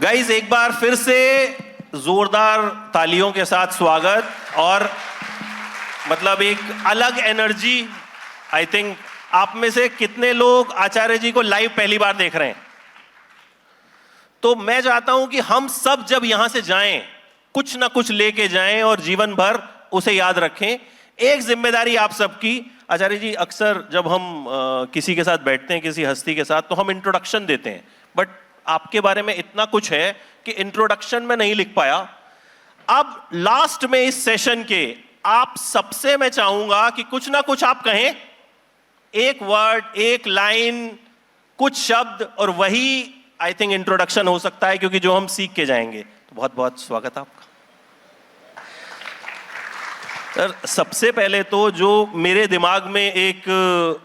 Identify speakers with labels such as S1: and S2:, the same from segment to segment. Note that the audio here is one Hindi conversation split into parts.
S1: गाइस एक बार फिर से जोरदार तालियों के साथ स्वागत। और मतलब एक अलग एनर्जी। आई थिंक आप में से कितने लोग आचार्य जी को लाइव पहली बार देख रहे हैं? तो मैं चाहता हूं कि हम सब जब यहां से जाएं कुछ ना कुछ लेके जाएं और जीवन भर उसे याद रखें। एक जिम्मेदारी आप सबकी। आचार्य जी, अक्सर जब हम किसी के साथ बैठते हैं, किसी हस्ती के साथ, तो हम इंट्रोडक्शन देते हैं, बट आपके बारे में इतना कुछ है कि इंट्रोडक्शन में नहीं लिख पाया। अब लास्ट में इस सेशन के आप सबसे मैं चाहूंगा कि कुछ ना कुछ आप कहें, एक वर्ड, एक लाइन, कुछ शब्द, और वही आई थिंक इंट्रोडक्शन हो सकता है, क्योंकि जो हम सीख के जाएंगे। तो बहुत बहुत स्वागत आपका सर। सबसे पहले तो जो मेरे दिमाग में एक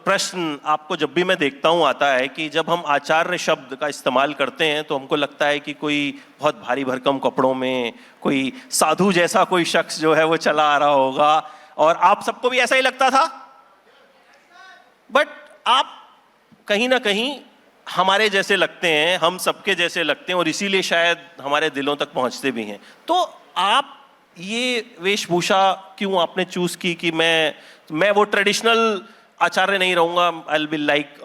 S1: प्रश्न आपको जब भी मैं देखता हूं आता है कि जब हम आचार्य शब्द का इस्तेमाल करते हैं तो हमको लगता है कि कोई बहुत भारी भरकम कपड़ों में कोई साधु जैसा कोई शख्स जो है वो चला आ रहा होगा, और आप सबको भी ऐसा ही लगता था। बट आप कहीं ना कहीं हमारे जैसे लगते हैं, हम सबके जैसे लगते हैं, और इसीलिए शायद हमारे दिलों तक पहुंचते भी हैं। तो आप ये वेशभूषा क्यों आपने चूज की कि मैं वो ट्रेडिशनल आचार्य नहीं रहूंगा, I will be like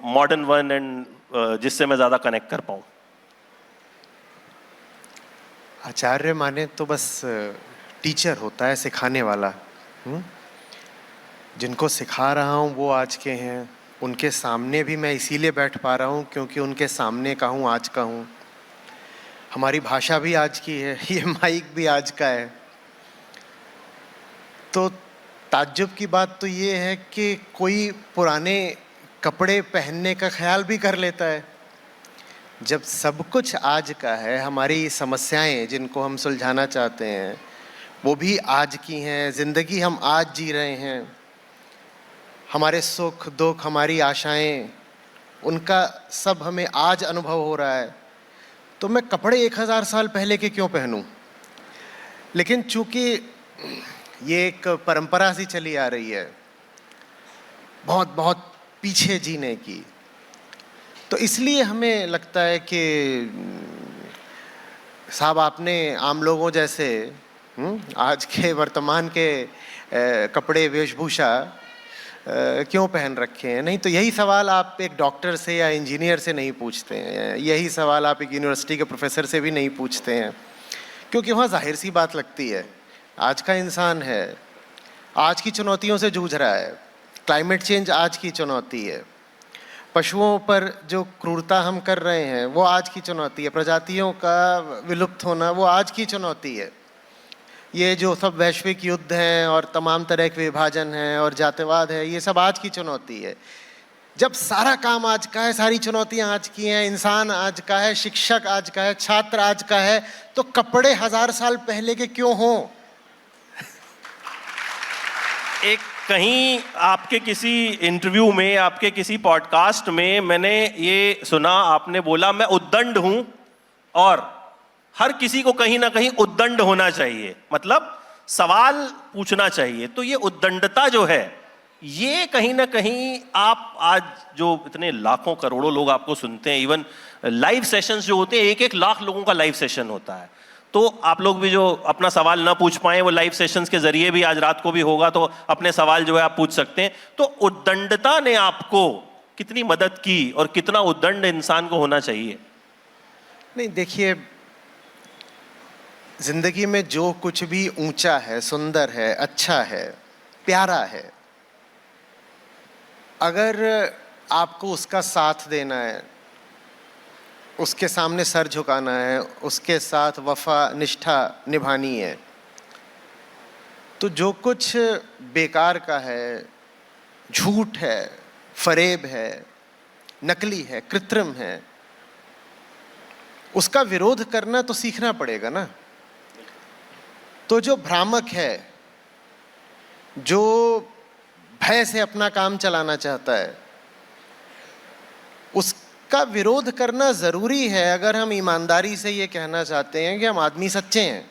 S1: modern one, and जिससे मैं ज्यादा कनेक्ट कर पाऊं?
S2: आचार्य माने तो बस टीचर होता है, सिखाने वाला। जिनको सिखा रहा हूँ वो आज के हैं, उनके सामने भी मैं इसीलिए बैठ पा रहा हूँ क्योंकि उनके सामने का हूँ, आज का हूँ। हमारी भाषा भी आज की है, ये माइक भी आज का है। तो ताज्जुब की बात तो ये है कि कोई पुराने कपड़े पहनने का ख्याल भी कर लेता है। जब सब कुछ आज का है, हमारी समस्याएं जिनको हम सुलझाना चाहते हैं वो भी आज की हैं, ज़िंदगी हम आज जी रहे हैं, हमारे सुख दुख, हमारी आशाएं, उनका सब हमें आज अनुभव हो रहा है। तो मैं कपड़े 1000 साल पहले के क्यों पहनूं? लेकिन चूंकि ये एक परंपरा सी चली आ रही है बहुत बहुत पीछे जीने की, तो इसलिए हमें लगता है कि साहब आपने आम लोगों जैसे आज के वर्तमान के कपड़े वेशभूषा क्यों पहन रखे हैं। नहीं तो यही सवाल आप एक डॉक्टर से या इंजीनियर से नहीं पूछते हैं, यही सवाल आप एक यूनिवर्सिटी के प्रोफेसर से भी नहीं पूछते हैं, क्योंकि वहाँ जाहिर सी बात लगती है। आज का इंसान है, आज की चुनौतियों से जूझ रहा है। क्लाइमेट चेंज आज की चुनौती है, पशुओं पर जो क्रूरता हम कर रहे हैं वो आज की चुनौती है, प्रजातियों का विलुप्त होना वो आज की चुनौती है, ये जो सब वैश्विक युद्ध हैं और तमाम तरह के विभाजन हैं और जातिवाद है, ये सब आज की चुनौती है। जब सारा काम आज का है, सारी चुनौतियां आज की हैं, इंसान आज का है, शिक्षक आज का है, छात्र आज का है, तो कपड़े 1000 साल पहले के क्यों हों?
S1: एक कहीं आपके किसी इंटरव्यू में, आपके किसी पॉडकास्ट में मैंने ये सुना, आपने बोला मैं उद्दंड हूं और हर किसी को कहीं ना कहीं उद्दंड होना चाहिए, मतलब सवाल पूछना चाहिए। तो ये उद्दंडता जो है, ये कहीं ना कहीं आप आज जो इतने लाखों करोड़ों लोग आपको सुनते हैं, इवन लाइव सेशंस जो होते हैं, 1-1 लाख लोगों का लाइव सेशन होता है, तो आप लोग भी जो अपना सवाल ना पूछ पाए वो लाइव सेशंस के जरिए भी आज रात को भी होगा, तो अपने सवाल जो है आप पूछ सकते हैं। तो उद्दंडता ने आपको कितनी मदद की और कितना उद्दंड इंसान को होना चाहिए?
S2: नहीं, देखिए, जिंदगी में जो कुछ भी ऊंचा है, सुंदर है, अच्छा है, प्यारा है, अगर आपको उसका साथ देना है, उसके सामने सर झुकाना है, उसके साथ वफा निष्ठा निभानी है, तो जो कुछ बेकार का है, झूठ है, फरेब है, नकली है, कृत्रिम है, उसका विरोध करना तो सीखना पड़ेगा ना। तो जो भ्रामक है, जो भय से अपना काम चलाना चाहता है, उसका विरोध करना ज़रूरी है अगर हम ईमानदारी से ये कहना चाहते हैं कि हम आदमी सच्चे हैं।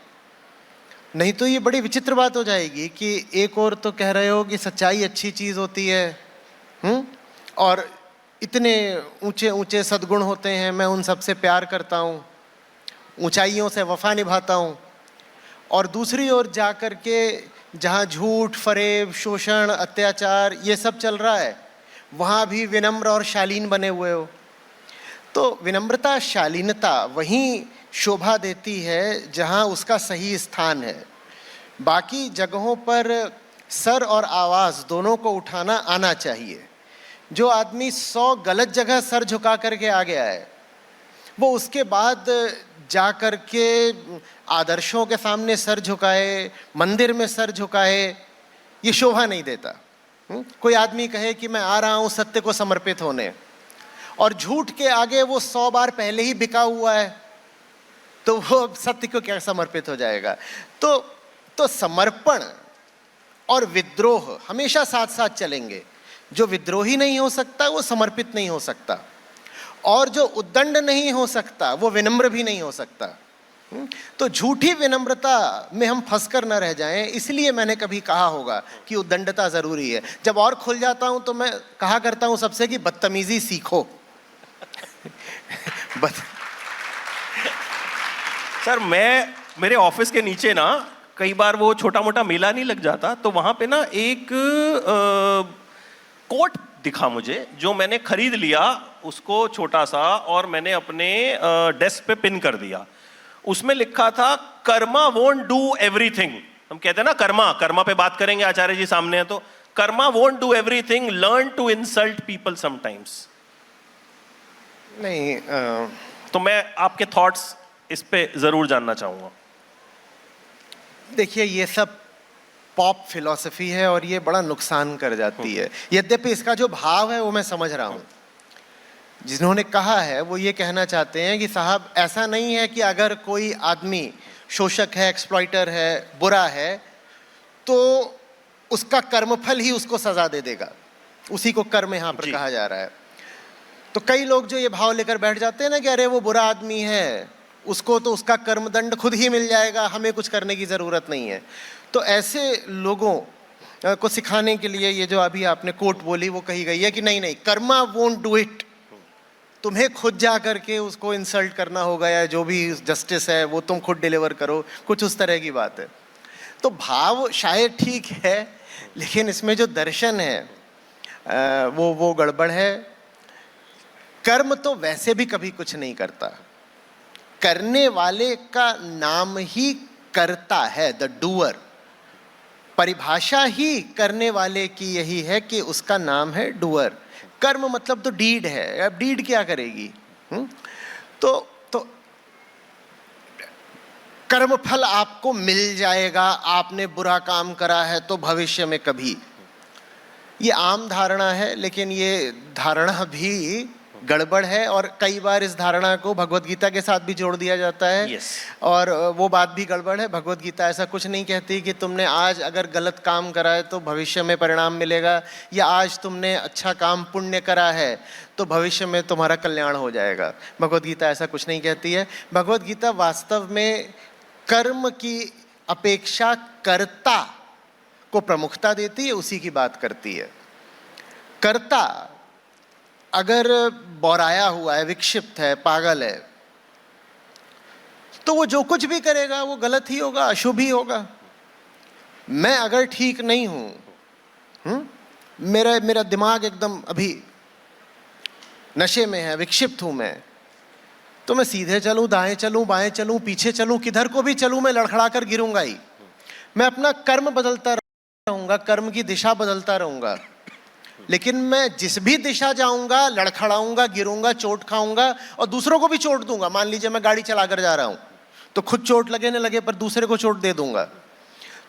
S2: नहीं तो ये बड़ी विचित्र बात हो जाएगी कि एक और तो कह रहे हो कि सच्चाई अच्छी चीज़ होती है, और इतने ऊंचे ऊंचे सद्गुण होते हैं, मैं उन सब से प्यार करता हूँ, ऊंचाइयों से वफा निभाता हूँ, और दूसरी ओर जा कर के जहाँ झूठ, फरेब, शोषण, अत्याचार ये सब चल रहा है, वहाँ भी विनम्र और शालीन बने हुए हो। तो विनम्रता, शालीनता वहीं शोभा देती है जहाँ उसका सही स्थान है। बाकी जगहों पर सर और आवाज़ दोनों को उठाना आना चाहिए। जो आदमी 100 गलत जगह सर झुका करके आ गया है, वो उसके बाद जा कर के आदर्शों के सामने सर झुकाए, मंदिर में सर झुकाए, ये शोभा नहीं देता। कोई आदमी कहे कि मैं आ रहा हूँ सत्य को समर्पित होने, और झूठ के आगे वो 100 बार पहले ही बिका हुआ है, तो वो सत्य को क्या समर्पित हो जाएगा। तो समर्पण और विद्रोह हमेशा साथ साथ चलेंगे। जो विद्रोही नहीं हो सकता वो समर्पित नहीं हो सकता, और जो उद्दंड नहीं हो सकता वो विनम्र भी नहीं हो सकता। तो झूठी विनम्रता में हम फंसकर न रह जाएं, इसलिए मैंने कभी कहा होगा कि उद्दंडता ज़रूरी है। जब और खुल जाता हूं तो मैं कहा करता हूं सबसे कि बदतमीजी सीखो।
S1: सर, मेरे ऑफिस के नीचे ना कई बार वो छोटा मोटा मेला नहीं लग जाता, तो वहां पे ना एक कोट दिखा मुझे, जो मैंने खरीद लिया उसको छोटा सा, और मैंने अपने डेस्क पे पिन कर दिया। उसमें लिखा था, कर्मा वोंट डू एवरीथिंग। हम कहते हैं ना कर्मा पे बात करेंगे, आचार्य जी सामने है, तो karma won't do everything, learn to insult people sometimes.
S2: नहीं,
S1: तो मैं आपके थॉट्स इस पे जरूर जानना चाहूंगा।
S2: देखिए, ये सब पॉप फिलॉसफी है और ये बड़ा नुकसान कर जाती है। यद्यपि इसका जो भाव है वो मैं समझ रहा हूँ। जिन्होंने कहा है वो ये कहना चाहते हैं कि साहब, ऐसा नहीं है कि अगर कोई आदमी शोषक है, एक्सप्लॉइटर है, बुरा है, तो उसका कर्मफल ही उसको सजा दे देगा। उसी को कर्म यहाँ पर कहा जा रहा है। तो कई लोग जो ये भाव लेकर बैठ जाते हैं ना कि अरे वो बुरा आदमी है, उसको तो उसका कर्मदंड खुद ही मिल जाएगा, हमें कुछ करने की ज़रूरत नहीं है। तो ऐसे लोगों को सिखाने के लिए ये जो अभी आपने कोट बोली वो कही गई है कि नहीं, कर्मा वोंट डू इट। तुम्हें खुद जा करके उसको इंसल्ट करना होगा, या जो भी जस्टिस है वो तुम खुद डिलीवर करो, कुछ उस तरह की बात है। तो भाव शायद ठीक है, लेकिन इसमें जो दर्शन है वो गड़बड़ है। कर्म तो वैसे भी कभी कुछ नहीं करता, करने वाले का नाम ही करता है, द डूअर। परिभाषा ही करने वाले की यही है कि उसका नाम है डूअर। कर्म मतलब तो डीड है। अब डीड क्या करेगी? तो कर्मफल आपको मिल जाएगा। आपने बुरा काम करा है तो भविष्य में कभी, ये आम धारणा है, लेकिन ये धारणा भी गड़बड़ है, और कई बार इस धारणा को भगवत गीता के साथ भी जोड़ दिया जाता है। और वो बात भी गड़बड़ है। भगवत गीता ऐसा कुछ नहीं कहती कि तुमने आज अगर गलत काम करा है तो भविष्य में परिणाम मिलेगा, या आज तुमने अच्छा काम पुण्य करा है तो भविष्य में तुम्हारा कल्याण हो जाएगा। भगवत गीता ऐसा कुछ नहीं कहती है। भगवत गीता वास्तव में कर्म की अपेक्षा कर्ता को प्रमुखता देती है, उसी की बात करती है। कर्ता अगर बौराया हुआ है, विक्षिप्त है, पागल है, तो वो जो कुछ भी करेगा वो गलत ही होगा, अशुभ ही होगा। मैं अगर ठीक नहीं हूं, मेरा दिमाग एकदम अभी नशे में है, विक्षिप्त हूं मैं, तो मैं सीधे चलूं, दाएं चलूं, बाएं चलूं, पीछे चलूं, किधर को भी चलूं, मैं लड़खड़ा कर गिरूंगा ही। मैं अपना कर्म बदलता रहूंगा, कर्म की दिशा बदलता रहूंगा, लेकिन मैं जिस भी दिशा जाऊंगा लड़खड़ाऊंगा, गिरूंगा, चोट खाऊंगा और दूसरों को भी चोट दूंगा। मान लीजिए मैं गाड़ी चला कर जा रहा हूं तो खुद चोट लगे न लगे पर दूसरे को चोट दे दूंगा।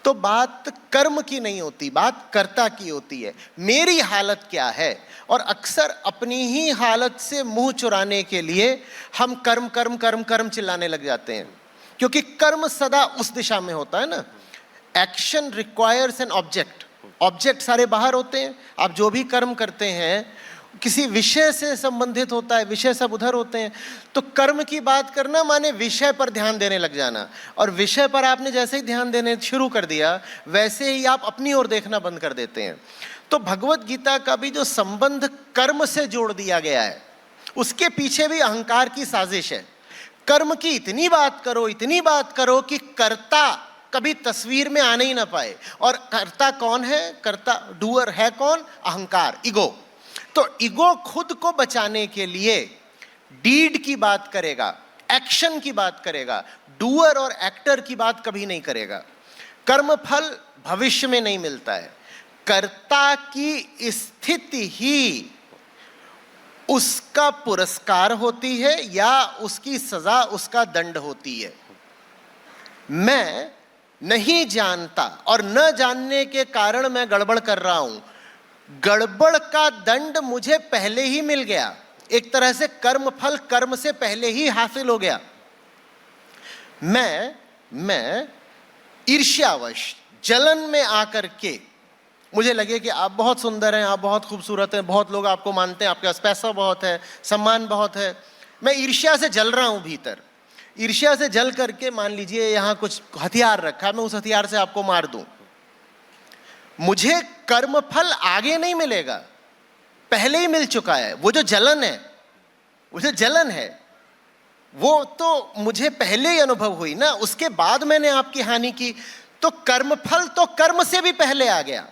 S2: तो बात कर्म की नहीं होती, बात कर्ता की होती है। मेरी हालत क्या है? और अक्सर अपनी ही हालत से मुंह चुराने के लिए हम कर्म कर्म कर्म कर्म चिल्लाने लग जाते हैं, क्योंकि कर्म सदा उस दिशा में होता है ना। Action requires an object. Object सारे बाहर होते हैं। आप जो भी कर्म करते हैं किसी विषय से संबंधित होता है, विषय सब उधर होते हैं। तो कर्म की बात करना माने विषय पर ध्यान देने लग जाना, और विषय पर आपने जैसे ही ध्यान देने शुरू कर दिया वैसे ही आप अपनी ओर देखना बंद कर देते हैं। तो भगवत गीता का भी जो संबंध कर्म से जोड़ दिया गया है, उसके पीछे भी अहंकार की साजिश है। कर्म की इतनी बात करो कि कर्ता कभी तस्वीर में आने ही ना पाए। और कर्ता कौन है? कर्ता डूअर है कौन? अहंकार, ईगो। तो ईगो खुद को बचाने के लिए डीड की बात करेगा, एक्शन की बात करेगा, डूअर और एक्टर की बात कभी नहीं करेगा। कर्म फल भविष्य में नहीं मिलता है, कर्ता की स्थिति ही उसका पुरस्कार होती है या उसकी सजा, उसका दंड होती है। मैं नहीं जानता और न जानने के कारण मैं गड़बड़ कर रहा हूं, गड़बड़ का दंड मुझे पहले ही मिल गया। एक तरह से कर्म फल कर्म से पहले ही हासिल हो गया। मैं ईर्ष्यावश जलन में आकर के मुझे लगे कि आप बहुत सुंदर हैं, आप बहुत खूबसूरत हैं, बहुत लोग आपको मानते हैं, आपके पास पैसा बहुत है, सम्मान बहुत है, मैं ईर्ष्या से जल रहा हूं भीतर। ईर्ष्या से जल करके मान लीजिए यहाँ कुछ हथियार रखा है, मैं उस हथियार से आपको मार दूं, मुझे कर्म फल आगे नहीं मिलेगा, पहले ही मिल चुका है। वो जो जलन है वो तो मुझे पहले ही अनुभव हुई ना, उसके बाद मैंने आपकी हानि की, तो कर्म फल तो कर्म से भी पहले आ गया।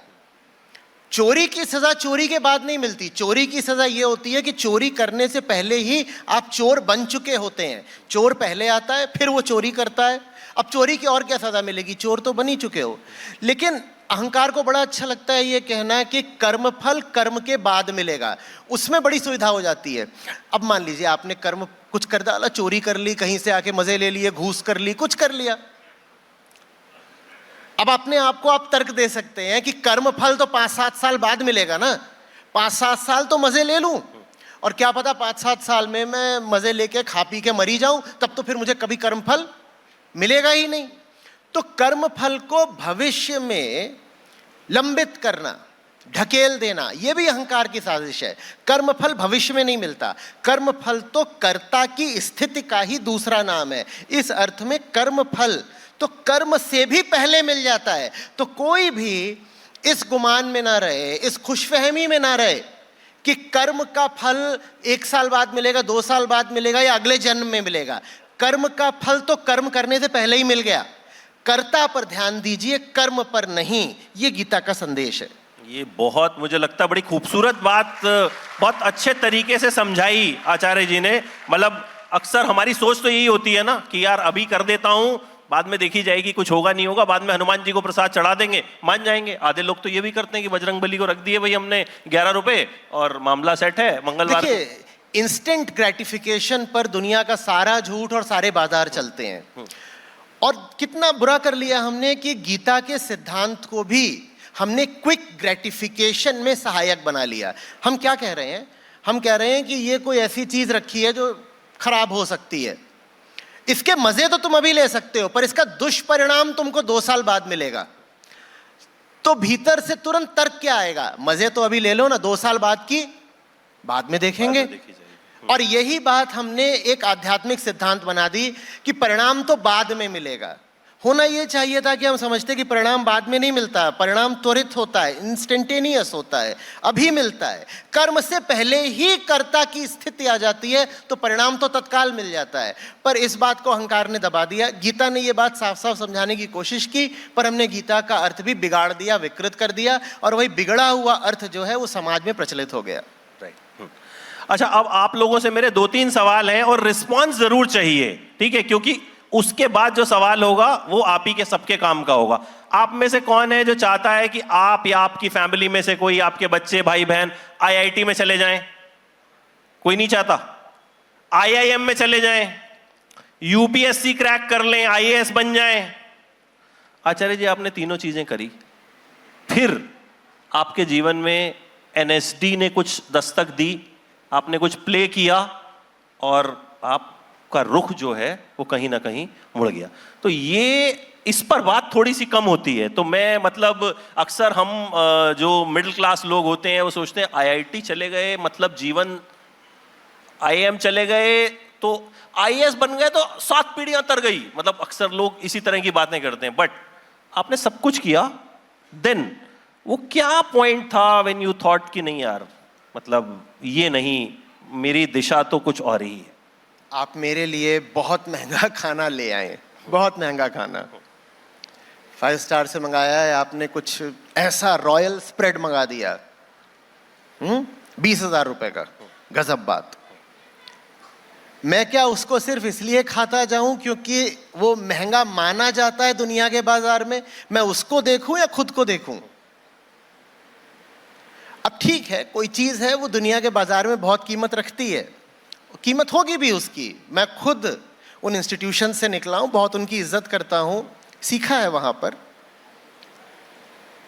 S2: चोरी की सजा चोरी के बाद नहीं मिलती, चोरी की सजा यह होती है कि चोरी करने से पहले ही आप चोर बन चुके होते हैं। चोर पहले आता है, फिर वो चोरी करता है। अब चोरी की और क्या सजा मिलेगी, चोर तो बन ही चुके हो। लेकिन अहंकार को बड़ा अच्छा लगता है ये कहना कि कर्म फल कर्म के बाद मिलेगा, उसमें बड़ी सुविधा हो जाती है। अब मान लीजिए आपने कर्म कुछ कर डाला, चोरी कर ली, कहीं से आके मजे ले लिए, घूस कर ली, कुछ कर लिया। अब अपने आप को आप तर्क दे सकते हैं कि कर्म फल तो 5-7 साल बाद मिलेगा ना, 5-7 साल तो मजे ले लूं, और क्या पता 5-7 साल में मैं मजे लेके खा पी के मरी जाऊं, तब तो फिर मुझे कभी कर्म फल मिलेगा ही नहीं। तो कर्म फल को भविष्य में लंबित करना, ढकेल देना, यह भी अहंकार की साजिश है। कर्म फल भविष्य में नहीं मिलता, कर्म फल तो कर्ता की स्थिति का ही दूसरा नाम है। इस अर्थ में कर्म फल तो कर्म से भी पहले मिल जाता है। तो कोई भी इस गुमान में ना रहे, इस खुशफहमी में ना रहे कि कर्म का फल 1 साल बाद मिलेगा, 2 साल बाद मिलेगा या अगले जन्म में मिलेगा। कर्म का फल तो कर्म करने से पहले ही मिल गया। कर्ता पर ध्यान दीजिए, कर्म पर नहीं। ये गीता का संदेश है।
S1: ये बहुत, मुझे लगता है बड़ी खूबसूरत बात, बहुत अच्छे तरीके से समझाई आचार्य जी ने। मतलब अक्सर हमारी सोच तो यही होती है ना कि यार अभी कर देता हूं, बाद में देखी जाएगी, कुछ होगा नहीं होगा, बाद में हनुमान जी को प्रसाद चढ़ा देंगे, मान जाएंगे। आधे लोग तो ये भी करते हैं कि बजरंग बली को रख दिए भाई हमने 11 रुपए और मामला सेट है, मंगलवार
S2: देखिए, इंस्टेंट ग्रेटिफिकेशन पर दुनिया का सारा झूठ और सारे बाजार चलते हैं। और कितना बुरा कर लिया हमने कि गीता के सिद्धांत को भी हमने क्विक ग्रेटिफिकेशन में सहायक बना लिया। हम क्या कह रहे हैं? हम कह रहे हैं कि ये कोई ऐसी चीज रखी है जो खराब हो सकती है, इसके मजे तो तुम अभी ले सकते हो, पर इसका दुष्परिणाम तुमको 2 साल बाद मिलेगा। तो भीतर से तुरंत तर्क क्या आएगा? मजे तो अभी ले लो ना, 2 साल बाद की बाद में देखेंगे। और यही बात हमने एक आध्यात्मिक सिद्धांत बना दी कि परिणाम तो बाद में मिलेगा। होना यह चाहिए था कि हम समझते कि परिणाम बाद में नहीं मिलता, परिणाम त्वरित होता है, इंस्टेंटेनियस होता है, अभी मिलता है। कर्म से पहले ही कर्ता की स्थिति आ जाती है तो परिणाम तो तत्काल मिल जाता है। पर इस बात को अहंकार ने दबा दिया। गीता ने यह बात साफ साफ समझाने की कोशिश की, पर हमने गीता का अर्थ भी बिगाड़ दिया, विकृत कर दिया, और वही बिगड़ा हुआ अर्थ जो है वो समाज में प्रचलित हो गया।
S1: अच्छा, अब आप लोगों से मेरे 2-3 सवाल हैं और रिस्पॉन्स जरूर चाहिए, ठीक है? क्योंकि उसके बाद जो सवाल होगा वो आप ही के सबके काम का होगा। आप में से कौन है जो चाहता है कि आप या आपकी फैमिली में से कोई, आपके बच्चे, भाई बहन आईआईटी में चले जाएं? कोई नहीं चाहता? आईआईएम में चले जाएं, यूपीएससी क्रैक कर लें, आईएएस बन जाएं? आचार्य जी, आपने तीनों चीजें करी, फिर आपके जीवन में एनएसडी ने कुछ दस्तक दी, आपने कुछ प्ले किया और आपका रुख जो है वो कहीं ना कहीं मुड़ गया। तो ये, इस पर बात थोड़ी सी कम होती है। तो मैं मतलब अक्सर हम जो मिडिल क्लास लोग होते हैं वो सोचते हैं आईआईटी चले गए मतलब जीवन, आईएएम चले गए तो आईएएस बन गए तो 7 पीढ़ियां तर गई। मतलब अक्सर लोग इसी तरह की बातें करते हैं। बट आपने सब कुछ किया, देन वो क्या पॉइंट था व्हेन यू थॉट कि नहीं यार, मतलब ये नहीं, मेरी दिशा तो कुछ और ही है?
S2: आप मेरे लिए बहुत महंगा खाना ले आए, बहुत महंगा खाना, 5 स्टार से मंगाया है आपने, कुछ ऐसा रॉयल स्प्रेड मंगा दिया, 20,000 रुपए का, गजब बात। मैं क्या उसको सिर्फ इसलिए खाता जाऊं क्योंकि वो महंगा माना जाता है दुनिया के बाजार में? मैं उसको देखूं या खुद को देखूं? अब ठीक है, कोई चीज है वो दुनिया के बाजार में बहुत कीमत रखती है, कीमत होगी भी उसकी। मैं खुद उन इंस्टीट्यूशन से निकला हूं, बहुत उनकी इज्जत करता हूं, सीखा है वहां पर।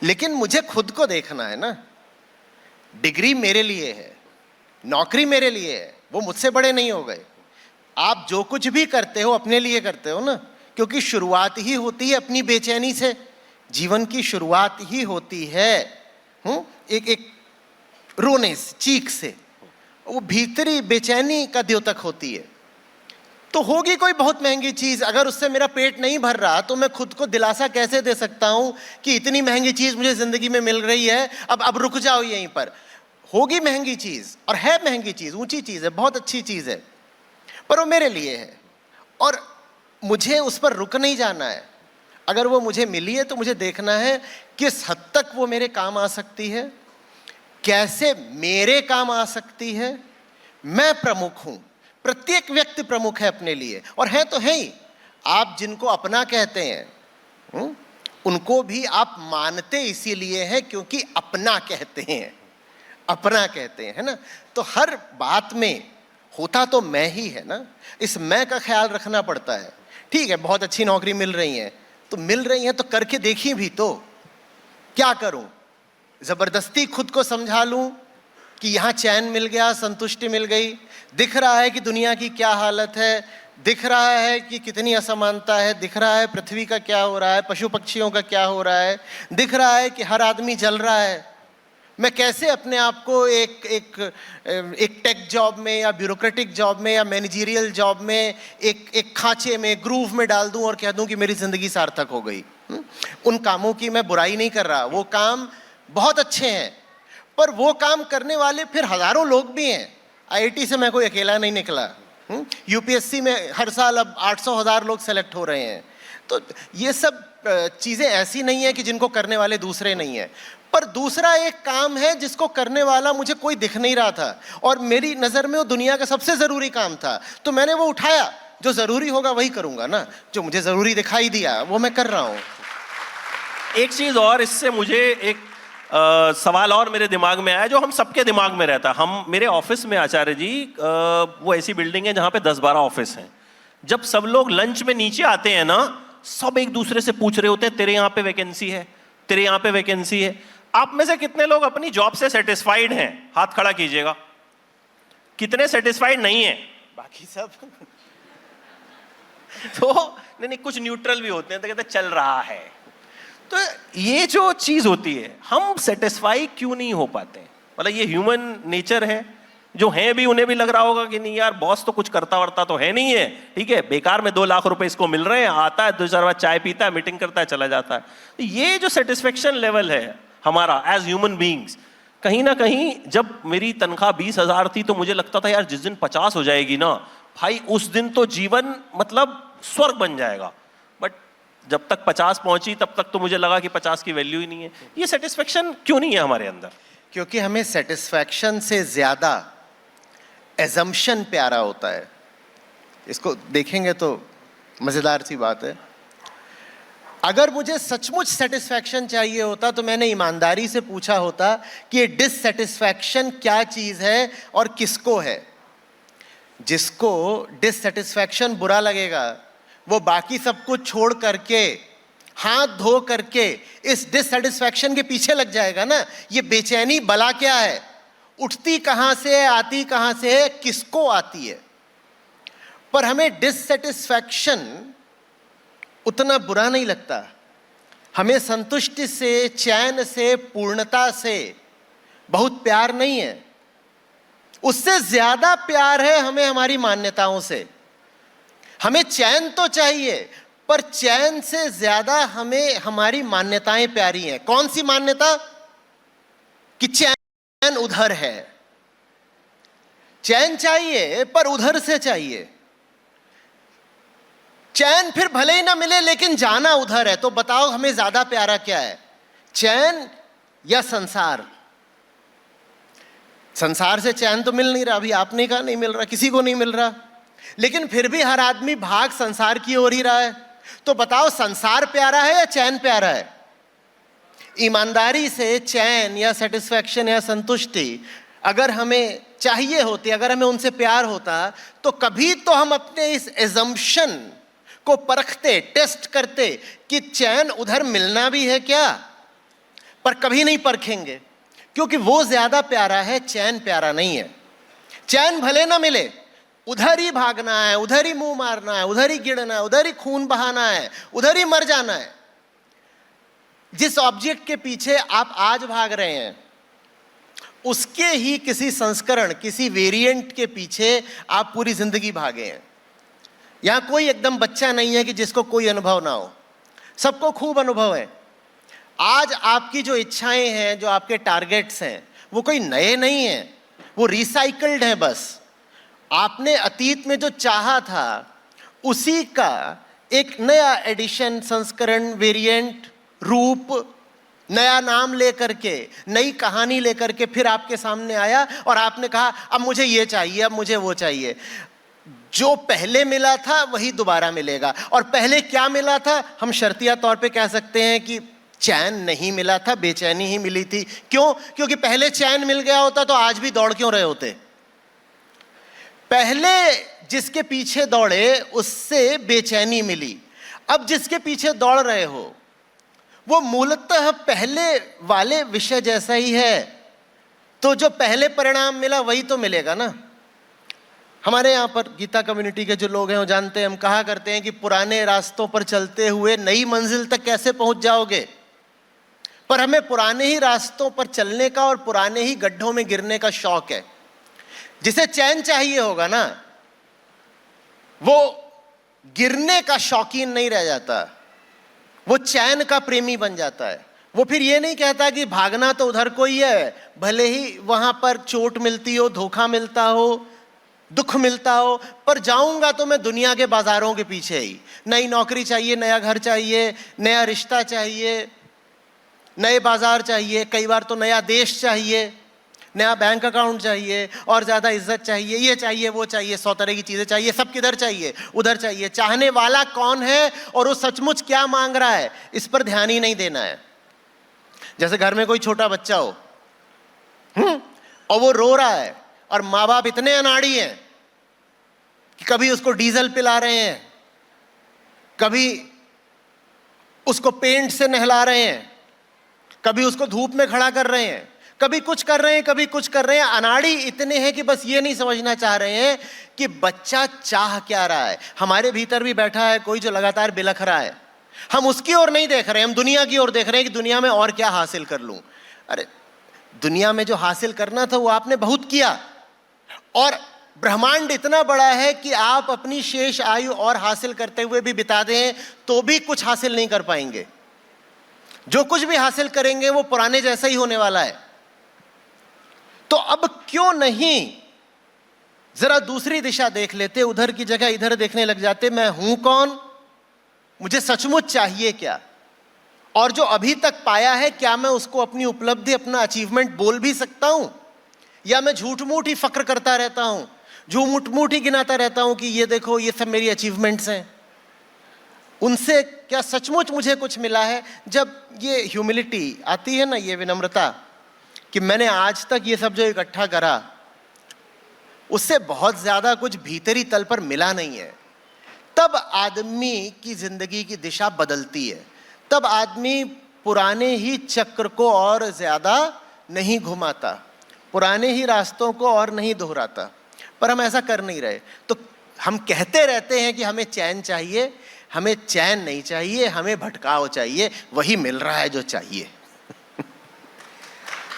S2: लेकिन मुझे खुद को देखना है ना। डिग्री मेरे लिए है, नौकरी मेरे लिए है, वो मुझसे बड़े नहीं हो गए। आप जो कुछ भी करते हो अपने लिए करते हो ना, क्योंकि शुरुआत ही होती है अपनी बेचैनी से। जीवन की शुरुआत ही होती है एक रोने से, चीख से। वो भीतरी बेचैनी का द्योतक होती है। तो होगी कोई बहुत महंगी चीज, अगर उससे मेरा पेट नहीं भर रहा तो मैं खुद को दिलासा कैसे दे सकता हूं कि इतनी महंगी चीज मुझे जिंदगी में मिल रही है, अब रुक जाओ यहीं पर। होगी महंगी चीज, और है महंगी चीज, ऊंची चीज है, बहुत अच्छी चीज है, पर वो मेरे लिए है और मुझे उस पर रुक नहीं जाना है। अगर वो मुझे मिली है तो मुझे देखना है किस हद तक वो मेरे काम आ सकती है, कैसे मेरे काम आ सकती है। मैं प्रमुख हूं, प्रत्येक व्यक्ति प्रमुख है अपने लिए, और है तो है ही। आप जिनको अपना कहते हैं उनको भी आप मानते इसीलिए हैं क्योंकि अपना कहते हैं, अपना कहते हैं, है ना। तो हर बात में होता तो मैं ही है ना, इस मैं का ख्याल रखना पड़ता है। ठीक है, बहुत अच्छी नौकरी मिल रही है तो मिल रही है तो करके देखी भी तो। क्या करूं, जबरदस्ती खुद को समझा लूं कि यहां चैन मिल गया, संतुष्टि मिल गई। दिख रहा है कि दुनिया की क्या हालत है, दिख रहा है कि कितनी असमानता है, दिख रहा है पृथ्वी का क्या हो रहा है, पशु पक्षियों का क्या हो रहा है, दिख रहा है कि हर आदमी जल रहा है। मैं कैसे अपने आप को एक टेक जॉब में या ब्यूरोक्रेटिक जॉब में या मैनेजरियल जॉब में एक खांचे में, ग्रूव में डाल दूं और कह दूं कि मेरी जिंदगी सार्थक हो गई। उन कामों की मैं बुराई नहीं कर रहा, वो काम बहुत अच्छे हैं, पर वो काम करने वाले फिर हजारों लोग भी हैं। आईआईटी से मैं कोई अकेला नहीं निकला। यूपीएससी में हर साल अब 800,000 लोग सेलेक्ट हो रहे हैं। तो ये सब चीज़ें ऐसी नहीं है कि जिनको करने वाले दूसरे नहीं है। पर दूसरा एक काम है जिसको करने वाला मुझे कोई दिख नहीं रहा था और मेरी नज़र में वो दुनिया का सबसे ज़रूरी काम था, तो मैंने वो उठाया। जो ज़रूरी होगा वही करूँगा ना, जो मुझे ज़रूरी दिखाई दिया वो मैं कर रहा हूँ।
S1: एक चीज़ और, इससे मुझे एक सवाल और मेरे दिमाग में आया जो हम सबके दिमाग में रहता है। मेरे ऑफिस में आचार्य जी, वो ऐसी बिल्डिंग है जहाँ पे 10-12 ऑफिस हैं। जब सब लोग लंच में नीचे आते हैं ना, सब एक दूसरे से पूछ रहे होते हैं तेरे यहाँ पे वैकेंसी है, तेरे यहाँ पे वैकेंसी है। आप में से कितने लोग अपनी जॉब से सेटिस्फाइड हैं? हाथ खड़ा कीजिएगा। कितने सेटिस्फाइड नहीं है?
S2: बाकी सब
S1: तो नहीं, कुछ न्यूट्रल भी होते हैं, तो कहते हैं चल रहा है। तो ये जो चीज होती है, हम सेटिस्फाई क्यों नहीं हो पाते? मतलब ये ह्यूमन नेचर है। जो हैं भी उन्हें भी लग रहा होगा कि नहीं यार, बॉस तो कुछ करता वर्ता तो है नहीं है, ठीक है, बेकार में 2 लाख रुपए इसको मिल रहे हैं, आता है 2-4 बार चाय पीता है, मीटिंग करता है, चला जाता है। तो ये जो सेटिस्फेक्शन लेवल है हमारा एज ह्यूमन बींग्स, कहीं ना कहीं जब मेरी तनख्वाह 20,000 थी तो मुझे लगता था यार जिस दिन 50 हो जाएगी ना भाई, उस दिन तो जीवन मतलब स्वर्ग बन जाएगा। बट जब तक 50 पहुंची तब तक तो मुझे लगा कि 50 की वैल्यू ही नहीं है। ये सेटिस्फेक्शन क्यों नहीं है हमारे अंदर?
S2: क्योंकि हमें सेटिस्फैक्शन से ज्यादा एजम्पशन प्यारा होता है। इसको देखेंगे तो मजेदार सी बात है। अगर मुझे सचमुच सेटिस्फैक्शन चाहिए होता तो मैंने ईमानदारी से पूछा होता कि ये डिससेटिस्फैक्शन क्या चीज है और किसको है। जिसको डिससेटिस्फैक्शन बुरा लगेगा वो बाकी सब कुछ छोड़ करके, हाथ धो करके इस डिससेटिस्फैक्शन के पीछे लग जाएगा ना। ये बेचैनी बला क्या है, उठती कहां से है, आती कहां से है, किसको आती है? पर हमें डिससेटिस्फैक्शन उतना बुरा नहीं लगता। हमें संतुष्टि से, चैन से, पूर्णता से बहुत प्यार नहीं है। उससे ज्यादा प्यार है हमें हमारी मान्यताओं से। हमें चैन तो चाहिए, पर चैन से ज्यादा हमें हमारी मान्यताएं प्यारी हैं। कौन सी मान्यता? कि चैन उधर है। चैन चाहिए पर उधर से चाहिए। चैन फिर भले ही ना मिले लेकिन जाना उधर है। तो बताओ हमें ज्यादा प्यारा क्या है, चैन या संसार? संसार से चैन तो मिल नहीं रहा, अभी आपने कहा नहीं मिल रहा, किसी को नहीं मिल रहा, लेकिन फिर भी हर आदमी भाग संसार की ओर ही रहा है। तो बताओ संसार प्यारा है या चैन प्यारा है? ईमानदारी से चैन या सेटिस्फैक्शन या संतुष्टि अगर हमें चाहिए होती, अगर हमें उनसे प्यार होता, तो कभी तो हम अपने इस एजम्पशन को परखते, टेस्ट करते कि चैन उधर मिलना भी है क्या। पर कभी नहीं परखेंगे, क्योंकि वो ज्यादा प्यारा है, चैन प्यारा नहीं है। चैन भले ना मिले, उधर ही भागना है, उधर ही मुंह मारना है, उधर ही गिरना है, उधर ही खून बहाना है, उधर ही मर जाना है। जिस ऑब्जेक्ट के पीछे आप आज भाग रहे हैं, उसके ही किसी संस्करण, किसी वेरिएंट के पीछे आप पूरी जिंदगी भागे हैं। यहां कोई एकदम बच्चा नहीं है कि जिसको कोई अनुभव ना हो, सबको खूब अनुभव है। आज आपकी जो इच्छाएं हैं, जो आपके टारगेट्स हैं, वो कोई नए नहीं हैं, वो रिसाइकल्ड है। बस आपने अतीत में जो चाहा था उसी का एक नया एडिशन, संस्करण, वेरिएंट, रूप, नया नाम लेकर के, नई कहानी लेकर के फिर आपके सामने आया और आपने कहा अब मुझे ये चाहिए, अब मुझे वो चाहिए। जो पहले मिला था वही दोबारा मिलेगा। और पहले क्या मिला था? हम शर्तिया तौर पे कह सकते हैं कि चैन नहीं मिला था, बेचैनी ही मिली थी। क्यों? क्योंकि पहले चैन मिल गया होता तो आज भी दौड़ क्यों रहे होते? पहले जिसके पीछे दौड़े उससे बेचैनी मिली, अब जिसके पीछे दौड़ रहे हो वो मूलतः पहले वाले विषय जैसा ही है, तो जो पहले परिणाम मिला वही तो मिलेगा ना। हमारे यहाँ पर गीता कम्युनिटी के जो लोग हैं वो जानते हैं, हम कहा करते हैं कि पुराने रास्तों पर चलते हुए नई मंजिल तक कैसे पहुंच जाओगे। पर हमें पुराने ही रास्तों पर चलने का और पुराने ही गड्ढों में गिरने का शौक है। जिसे चैन चाहिए होगा ना, वो गिरने का शौकीन नहीं रह जाता, वो चैन का प्रेमी बन जाता है। वो फिर ये नहीं कहता कि भागना तो उधर को ही है, भले ही वहां पर चोट मिलती हो, धोखा मिलता हो, दुख मिलता हो, पर जाऊंगा तो मैं दुनिया के बाजारों के पीछे ही। नई नौकरी चाहिए, नया घर चाहिए, नया रिश्ता चाहिए, नए बाजार चाहिए, कई बार तो नया देश चाहिए, नया बैंक अकाउंट चाहिए, और ज़्यादा इज्जत चाहिए, ये चाहिए, वो चाहिए, 100 तरह की चीज़ें चाहिए। सब किधर चाहिए? उधर चाहिए। चाहने वाला कौन है और वो सचमुच क्या मांग रहा है, इस पर ध्यान ही नहीं देना है। जैसे घर में कोई छोटा बच्चा हो और वो रो रहा है और माँ बाप इतने अनाड़ी हैं कि कभी उसको डीजल पिला रहे हैं, कभी उसको पेंट से नहला रहे हैं, कभी उसको धूप में खड़ा कर रहे हैं, कभी कुछ कर रहे हैं, कभी कुछ कर रहे हैं। अनाड़ी इतने हैं कि बस ये नहीं समझना चाह रहे हैं कि बच्चा चाह क्या रहा है। हमारे भीतर भी बैठा है कोई जो लगातार बिलख रहा है, हम उसकी ओर नहीं देख रहे, हम दुनिया की ओर देख रहे हैं कि दुनिया में और क्या हासिल कर लूं। अरे दुनिया में जो हासिल करना था वो आपने बहुत किया, और ब्रह्मांड इतना बड़ा है कि आप अपनी शेष आयु और हासिल करते हुए भी बिता दें तो भी कुछ हासिल नहीं कर पाएंगे। जो कुछ भी हासिल करेंगे वो पुराने जैसा ही होने वाला है। तो अब क्यों नहीं जरा दूसरी दिशा देख लेते, उधर की जगह इधर देखने लग जाते। मैं हूं कौन, मुझे सचमुच चाहिए क्या, और जो अभी तक पाया है क्या मैं उसको अपनी उपलब्धि, अपना अचीवमेंट बोल भी सकता हूं, या मैं झूठ मूठ ही फक्र करता रहता हूं, झूठ मूठ ही गिनाता रहता हूं कि ये देखो ये सब मेरी अचीवमेंट्स हैं। उनसे क्या सचमुच मुझे कुछ मिला है? जब ये ह्यूमिलिटी आती है ना, ये विनम्रता, कि मैंने आज तक ये सब जो इकट्ठा करा उससे बहुत ज्यादा कुछ भीतरी तल पर मिला नहीं है, तब आदमी की जिंदगी की दिशा बदलती है। तब आदमी पुराने ही चक्र को और ज्यादा नहीं घुमाता, पुराने ही रास्तों को और नहीं दोहराता। पर हम ऐसा कर नहीं रहे, तो हम कहते रहते हैं कि हमें चैन चाहिए। हमें चैन नहीं चाहिए, हमें भटकाव चाहिए, वही मिल रहा है जो चाहिए।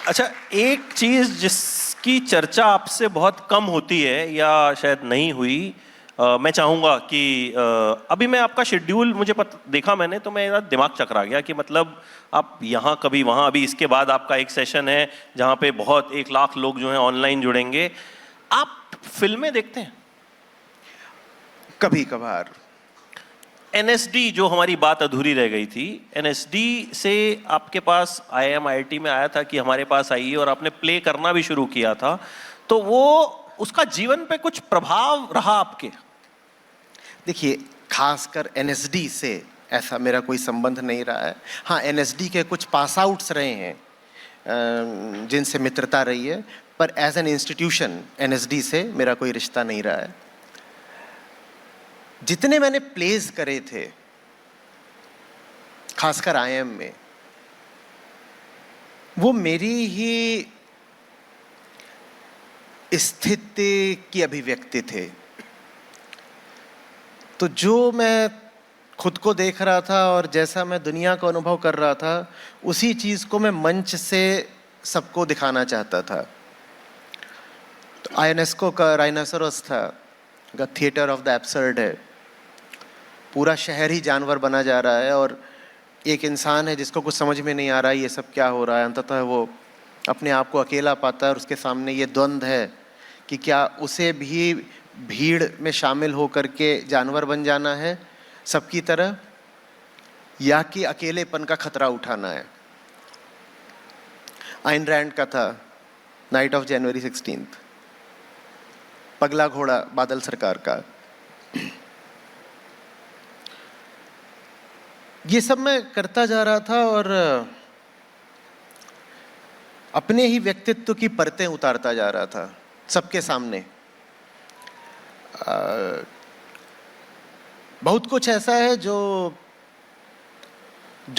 S1: अच्छा, एक चीज जिसकी चर्चा आपसे बहुत कम होती है या शायद नहीं हुई, मैं चाहूँगा कि अभी मैं आपका शेड्यूल मुझे देखा मैंने, तो मेरा दिमाग चकरा गया कि मतलब आप यहाँ कभी वहाँ, अभी इसके बाद आपका एक सेशन है जहाँ पे बहुत 1 लाख लोग जो हैं ऑनलाइन जुड़ेंगे। आप फिल्में देखते हैं?
S2: कभी कभार।
S1: एनएसडी जो हमारी बात अधूरी रह गई थी, एनएसडी से आपके पास आईआईएम आईआईटी में आया था कि हमारे पास आइए, और आपने प्ले करना भी शुरू किया था, तो वो उसका जीवन पे कुछ प्रभाव रहा आपके?
S2: देखिए, खासकर एनएसडी से ऐसा मेरा कोई संबंध नहीं रहा है। हाँ, एनएसडी के कुछ पास आउट्स रहे हैं जिनसे मित्रता रही है, पर एज एन इंस्टीट्यूशन एनएसडी से मेरा कोई रिश्ता नहीं रहा है। जितने मैंने प्लेस करे थे खासकर आईएम में, वो मेरी ही स्थिति की अभिव्यक्ति थे। तो जो मैं खुद को देख रहा था और जैसा मैं दुनिया को अनुभव कर रहा था, उसी चीज़ को मैं मंच से सबको दिखाना चाहता था। तो आयोनेस्को का राइनोसोरस था, the theatre of the absurd है। पूरा शहर ही जानवर बना जा रहा है और एक इंसान है जिसको कुछ समझ में नहीं आ रहा है ये सब क्या हो रहा है। अंततः वो अपने आप को अकेला पाता है और उसके सामने ये द्वंद्व है कि क्या उसे भी भीड़ में शामिल होकर के जानवर बन जाना है सबकी तरह, या कि अकेलेपन का खतरा उठाना है। आइन रैंड का था नाइट ऑफ जनवरी 16, पगला घोड़ा बादल सरकार का। ये सब मैं करता जा रहा था और अपने ही व्यक्तित्व की परतें उतारता जा रहा था सबके सामने। बहुत कुछ ऐसा है जो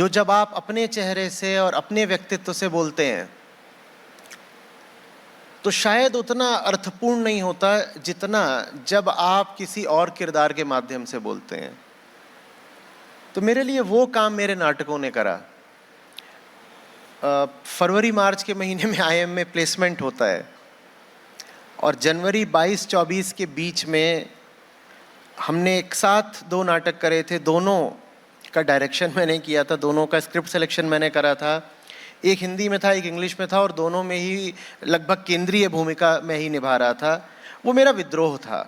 S2: जब आप अपने चेहरे से और अपने व्यक्तित्व से बोलते हैं तो शायद उतना अर्थपूर्ण नहीं होता जितना जब आप किसी और किरदार के माध्यम से बोलते हैं। तो मेरे लिए वो काम मेरे नाटकों ने करा। फरवरी मार्च के महीने में आईएम में प्लेसमेंट होता है और जनवरी 22-24 के बीच में हमने एक साथ 2 नाटक करे थे। दोनों का डायरेक्शन मैंने किया था, दोनों का स्क्रिप्ट सिलेक्शन मैंने करा था। एक हिंदी में था, एक इंग्लिश में था, और दोनों में ही लगभग केंद्रीय भूमिका में ही निभा रहा था। वो मेरा विद्रोह था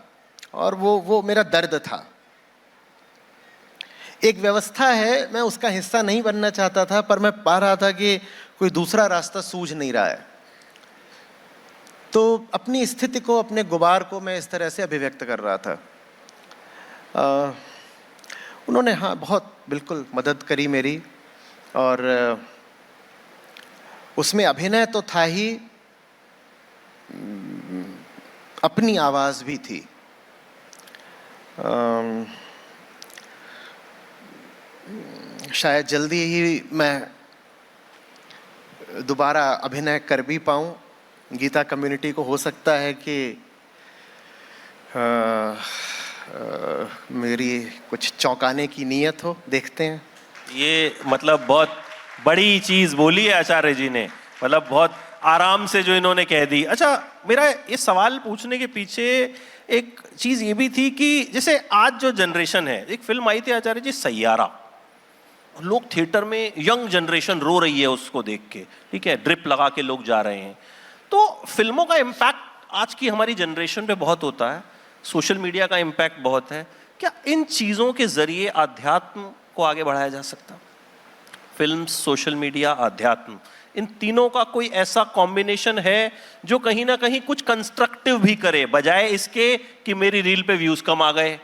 S2: और वो मेरा दर्द था। एक व्यवस्था है, मैं उसका हिस्सा नहीं बनना चाहता था, पर मैं पा रहा था कि कोई दूसरा रास्ता सूझ नहीं रहा है। तो अपनी स्थिति को, अपने गुबार को मैं इस तरह से अभिव्यक्त कर रहा था। उन्होंने हाँ बहुत बिल्कुल मदद करी मेरी, और उसमें अभिनय तो था ही, अपनी आवाज़ भी थी। शायद जल्दी ही मैं दोबारा अभिनय कर भी पाऊँ। गीता कम्युनिटी को हो सकता है कि मेरी कुछ चौंकाने की नीयत हो, देखते हैं।
S1: ये मतलब बहुत बड़ी चीज़ बोली है आचार्य जी ने, मतलब बहुत आराम से जो इन्होंने कह दी। अच्छा, मेरा ये सवाल पूछने के पीछे एक चीज़ ये भी थी कि जैसे आज जो जनरेशन है, एक फिल्म आई थी आचार्य जी सैयारा, लोग थिएटर में, यंग जनरेशन रो रही है उसको देख के, ठीक है, ड्रिप लगा के लोग जा रहे हैं। तो फिल्मों का इम्पैक्ट आज की हमारी जनरेशन पे बहुत होता है, सोशल मीडिया का इम्पैक्ट बहुत है। क्या इन चीज़ों के जरिए आध्यात्म को आगे बढ़ाया जा सकता? फिल्म, सोशल मीडिया, आध्यात्म, इन तीनों का कोई ऐसा कॉम्बिनेशन है जो कहीं ना कहीं कुछ कंस्ट्रक्टिव भी करे, बजाय इसके कि मेरी रील पे व्यूज कम आ गए,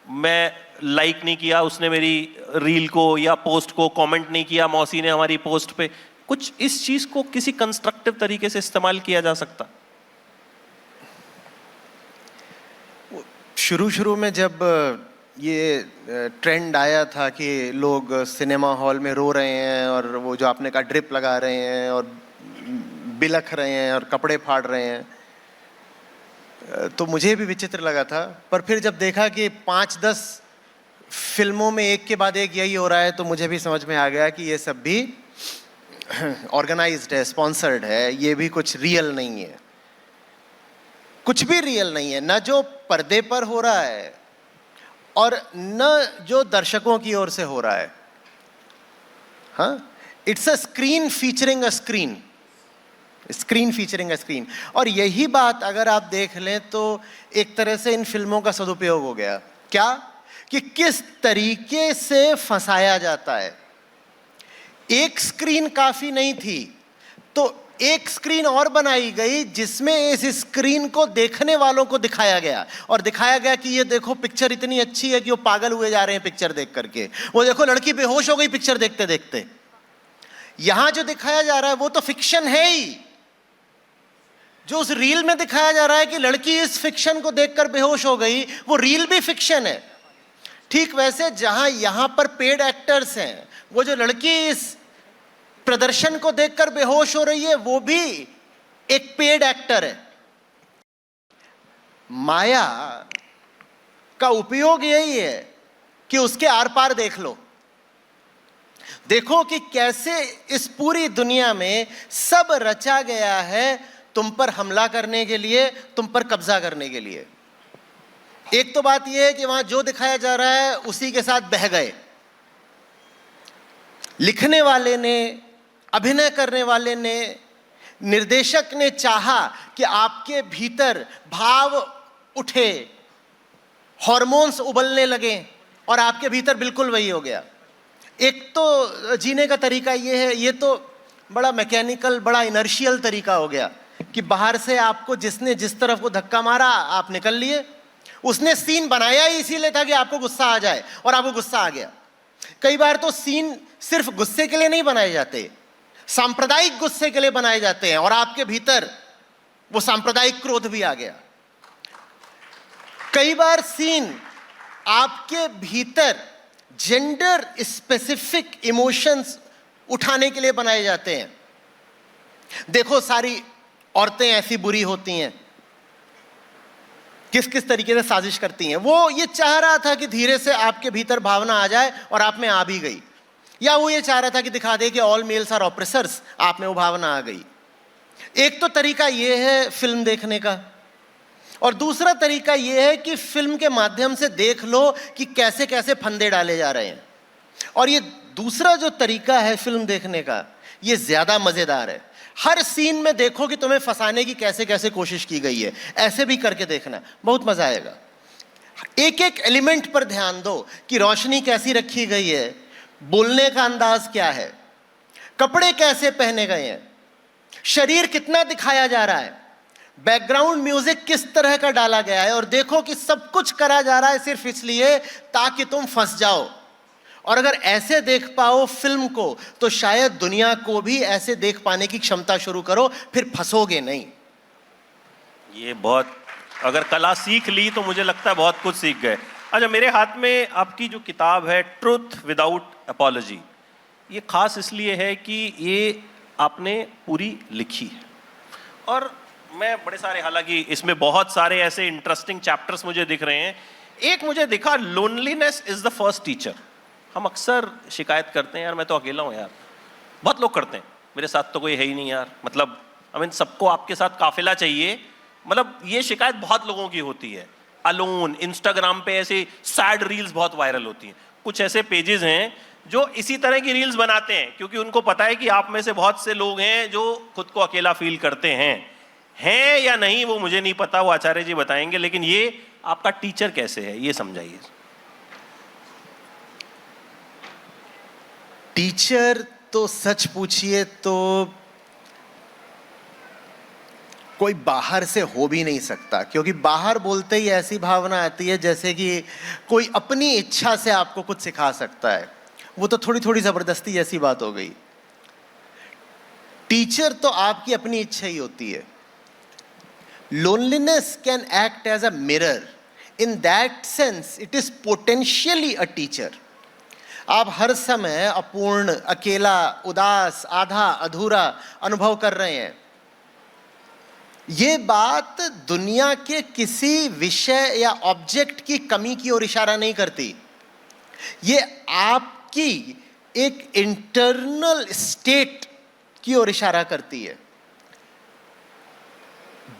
S1: मैं लाइक नहीं किया उसने मेरी रील को या पोस्ट को, कमेंट नहीं किया मौसी ने हमारी पोस्ट पे। कुछ इस चीज को किसी कंस्ट्रक्टिव तरीके से इस्तेमाल किया जा सकता?
S2: शुरू में जब ये ट्रेंड आया था कि लोग सिनेमा हॉल में रो रहे हैं और वो जो आपने कहा ड्रिप लगा रहे हैं और बिलख रहे हैं और कपड़े फाड़ रहे हैं, तो मुझे भी विचित्र लगा था। पर फिर जब देखा कि 5-10 फिल्मों में एक के बाद एक यही हो रहा है, तो मुझे भी समझ में आ गया कि ये सब भी ऑर्गेनाइज्ड है, स्पॉन्सर्ड है, ये भी कुछ रियल नहीं है। कुछ भी रियल नहीं है, न जो पर्दे पर हो रहा है और न जो दर्शकों की ओर से हो रहा है। हाँ, it's a screen featuring a screen, screen featuring a screen. और यही बात अगर आप देख लें तो एक तरह से इन फिल्मों का सदुपयोग हो गया। क्या कि किस तरीके से फंसाया जाता है। एक स्क्रीन काफी नहीं थी तो एक स्क्रीन और बनाई गई जिसमें इस स्क्रीन को देखने वालों को दिखाया गया और दिखाया गया कि ये देखो पिक्चर इतनी अच्छी है कि वो पागल हुए जा रहे हैं पिक्चर देख करके। वो देखो लड़की बेहोश हो गई पिक्चर देखते देखते। यहां जो दिखाया जा रहा है वो तो फिक्शन है ही। जो उस रील में दिखाया जा रहा है कि लड़की इस फिक्शन को देखकर बेहोश हो गई, वो रील भी फिक्शन है। ठीक वैसे जहां यहां पर पेड एक्टर्स हैं, वो जो लड़की इस प्रदर्शन को देखकर बेहोश हो रही है वो भी एक पेड एक्टर है। माया का उपयोग यही है कि उसके आर पार देख लो, देखो कि कैसे इस पूरी दुनिया में सब रचा गया है तुम पर हमला करने के लिए, तुम पर कब्जा करने के लिए। एक तो बात यह है कि वहां जो दिखाया जा रहा है उसी के साथ बह गए। लिखने वाले ने, अभिनय करने वाले ने, निर्देशक ने चाहा कि आपके भीतर भाव उठे, हार्मोन्स उबलने लगे और आपके भीतर बिल्कुल वही हो गया। एक तो जीने का तरीका ये है, ये तो बड़ा मैकेनिकल, बड़ा इनर्शियल तरीका हो गया कि बाहर से आपको जिसने जिस तरफ को धक्का मारा आप निकल लिए। उसने सीन बनाया ही इसीलिए था कि आपको गुस्सा आ जाए और आपको गुस्सा आ गया। कई बार तो सीन सिर्फ गुस्से के लिए नहीं बनाए जाते, सांप्रदायिक गुस्से के लिए बनाए जाते हैं और आपके भीतर वो सांप्रदायिक क्रोध भी आ गया। कई बार सीन आपके भीतर जेंडर स्पेसिफिक इमोशंस उठाने के लिए बनाए जाते हैं। देखो सारी औरतें ऐसी बुरी होती हैं, किस किस तरीके से साजिश करती हैं। वो ये चाह रहा था कि धीरे से आपके भीतर भावना आ जाए और आप में आ भी गई, या वो ये चाह रहा था कि दिखा दे कि ऑल मेल्स आर ऑप्रेसर्स, आप में वो भावना आ गई। एक तो तरीका ये है फिल्म देखने का, और दूसरा तरीका ये है कि फिल्म के माध्यम से देख लो कि कैसे कैसे फंदे डाले जा रहे हैं। और ये दूसरा जो तरीका है फिल्म देखने का, ये ज्यादा मजेदार है। हर सीन में देखो कि तुम्हें फंसाने की कैसे कैसे कोशिश की गई है, ऐसे भी करके देखना, बहुत मजा आएगा। एक एक एलिमेंट पर ध्यान दो कि रोशनी कैसी रखी गई है, बोलने का अंदाज क्या है, कपड़े कैसे पहने गए हैं, शरीर कितना दिखाया जा रहा है, बैकग्राउंड म्यूजिक किस तरह का डाला गया है। और देखो कि सब कुछ करा जा रहा है सिर्फ इसलिए ताकि तुम फंस जाओ। और अगर ऐसे देख पाओ फिल्म को तो शायद दुनिया को भी ऐसे देख पाने की क्षमता शुरू करो, फिर फंसोगे नहीं।
S1: ये बहुत, अगर कला सीख ली तो मुझे लगता है बहुत कुछ सीख गए। अच्छा, मेरे हाथ में आपकी जो किताब है ट्रुथ विदाउट अपॉलॉजी, ये खास इसलिए है कि ये आपने पूरी लिखी है। और मैं बड़े सारे, हालांकि इसमें बहुत सारे ऐसे इंटरेस्टिंग चैप्टर्स मुझे दिख रहे हैं। एक मुझे दिखा, loneliness is the first teacher. हम अक्सर शिकायत करते हैं, यार मैं तो अकेला हूँ यार। बहुत लोग करते हैं, मेरे साथ तो कोई है ही नहीं यार, मतलब सबको आपके साथ काफिला चाहिए। मतलब ये शिकायत बहुत लोगों की होती है। अलोन, इंस्टाग्राम पे ऐसे सैड रील्स बहुत वायरल होती हैं। कुछ ऐसे पेजेस हैं जो इसी तरह की रील्स बनाते हैं क्योंकि उनको पता है कि आप में से बहुत से लोग हैं जो खुद को अकेला फील करते हैं या नहीं वो मुझे नहीं पता, वो आचार्य जी बताएंगे। लेकिन ये आपका टीचर कैसे है, ये समझाइए।
S2: टीचर तो सच पूछिए तो कोई बाहर से हो भी नहीं सकता, क्योंकि बाहर बोलते ही ऐसी भावना आती है जैसे कि कोई अपनी इच्छा से आपको कुछ सिखा सकता है। वो तो थोड़ी थोड़ी जबरदस्ती जैसी बात हो गई। टीचर तो आपकी अपनी इच्छा ही होती है। Loneliness can act as a mirror. In that sense it is potentially a teacher. आप हर समय अपूर्ण, अकेला, उदास, आधा अधूरा अनुभव कर रहे हैं। ये बात दुनिया के किसी विषय या ऑब्जेक्ट की कमी की ओर इशारा नहीं करती। ये आपकी एक इंटरनल स्टेट की ओर इशारा करती है।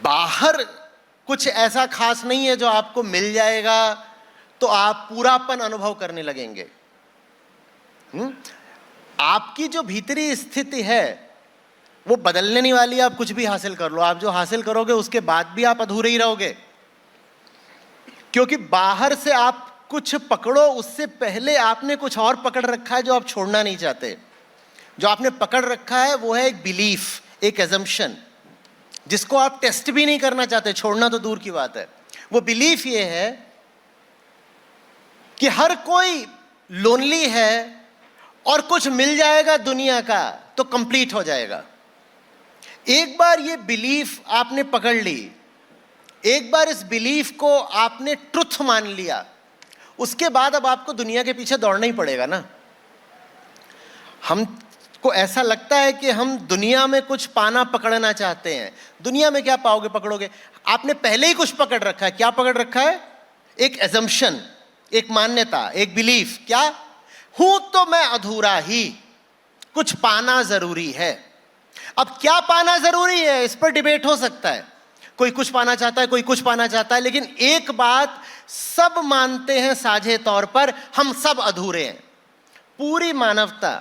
S2: बाहर कुछ ऐसा खास नहीं है जो आपको मिल जाएगा तो आप पूरापन अनुभव करने लगेंगे। आपकी जो भीतरी स्थिति है वो बदलने नहीं वाली। आप कुछ भी हासिल कर लो, आप जो हासिल करोगे उसके बाद भी आप अधूरे ही रहोगे, क्योंकि बाहर से आप कुछ पकड़ो, उससे पहले आपने कुछ और पकड़ रखा है जो आप छोड़ना नहीं चाहते। जो आपने पकड़ रखा है वो है एक बिलीफ, एक एजम्पशन, जिसको आप टेस्ट भी नहीं करना चाहते, छोड़ना तो दूर की बात है। वो बिलीफ ये है कि हर कोई लोनली है और कुछ मिल जाएगा दुनिया का तो कंप्लीट हो जाएगा। एक बार ये बिलीफ आपने पकड़ ली, एक बार इस बिलीफ को आपने ट्रुथ मान लिया, उसके बाद अब आपको दुनिया के पीछे दौड़ना ही पड़ेगा ना। हमको ऐसा लगता है कि हम दुनिया में कुछ पाना पकड़ना चाहते हैं। दुनिया में क्या पाओगे, पकड़ोगे? आपने पहले ही कुछ पकड़ रखा है। क्या पकड़ रखा है? एक एजम्पशन, एक मान्यता, एक बिलीफ। क्या? हूं तो मैं अधूरा ही, कुछ पाना जरूरी है। अब क्या पाना जरूरी है, इस पर डिबेट हो सकता है। कोई कुछ पाना चाहता है, कोई कुछ पाना चाहता है, लेकिन एक बात सब मानते हैं साझे तौर पर, हम सब अधूरे हैं। पूरी मानवता,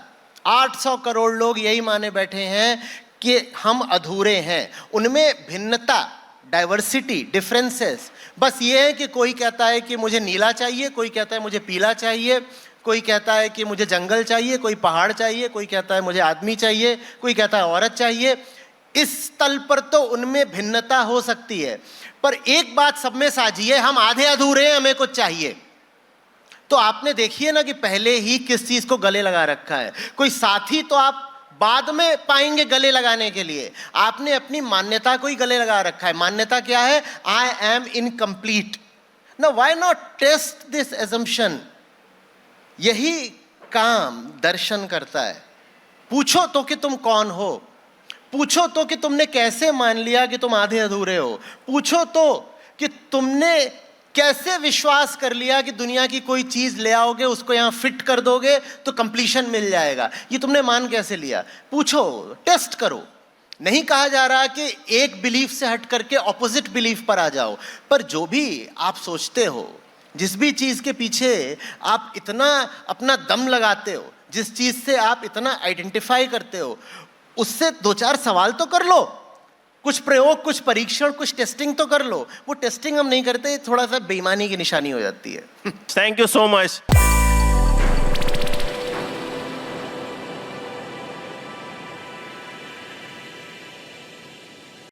S2: 800 करोड़ लोग यही माने बैठे हैं कि हम अधूरे हैं। उनमें भिन्नता, डाइवर्सिटी, डिफरेंसेस बस ये है कि कोई कहता है कि मुझे नीला चाहिए, कोई कहता है मुझे पीला चाहिए, कोई कहता है कि मुझे जंगल चाहिए, कोई पहाड़ चाहिए, कोई कहता है मुझे आदमी चाहिए, कोई कहता है औरत चाहिए। इस तल पर तो उनमें भिन्नता हो सकती है, पर एक बात सब में साझी है, हम आधे अधूरे हैं, हमें कुछ चाहिए। तो आपने देखिए ना कि पहले ही किस चीज को गले लगा रखा है। कोई साथी तो आप बाद में पाएंगे गले लगाने के लिए, आपने अपनी मान्यता को ही गले लगा रखा है। मान्यता क्या है? I am incomplete. Now why not test this assumption? यही काम दर्शन करता है। पूछो तो कि तुम कौन हो, पूछो तो कि तुमने कैसे मान लिया कि तुम आधे अधूरे हो, पूछो तो कि तुमने कैसे विश्वास कर लिया कि दुनिया की कोई चीज ले आओगे, उसको यहां फिट कर दोगे तो कंप्लीशन मिल जाएगा। ये तुमने मान कैसे लिया? पूछो, टेस्ट करो। नहीं कहा जा रहा कि एक बिलीफ से हट करके ऑपोजिट बिलीफ पर आ जाओ, पर जो भी आप सोचते हो, जिस भी चीज के पीछे आप इतना अपना दम लगाते हो, जिस चीज से आप इतना आइडेंटिफाई करते हो, उससे 2-4 सवाल तो कर लो, कुछ प्रयोग, कुछ परीक्षण, कुछ टेस्टिंग तो कर लो। वो टेस्टिंग हम नहीं करते, थोड़ा सा बेईमानी की निशानी हो जाती है।
S1: Thank you so much.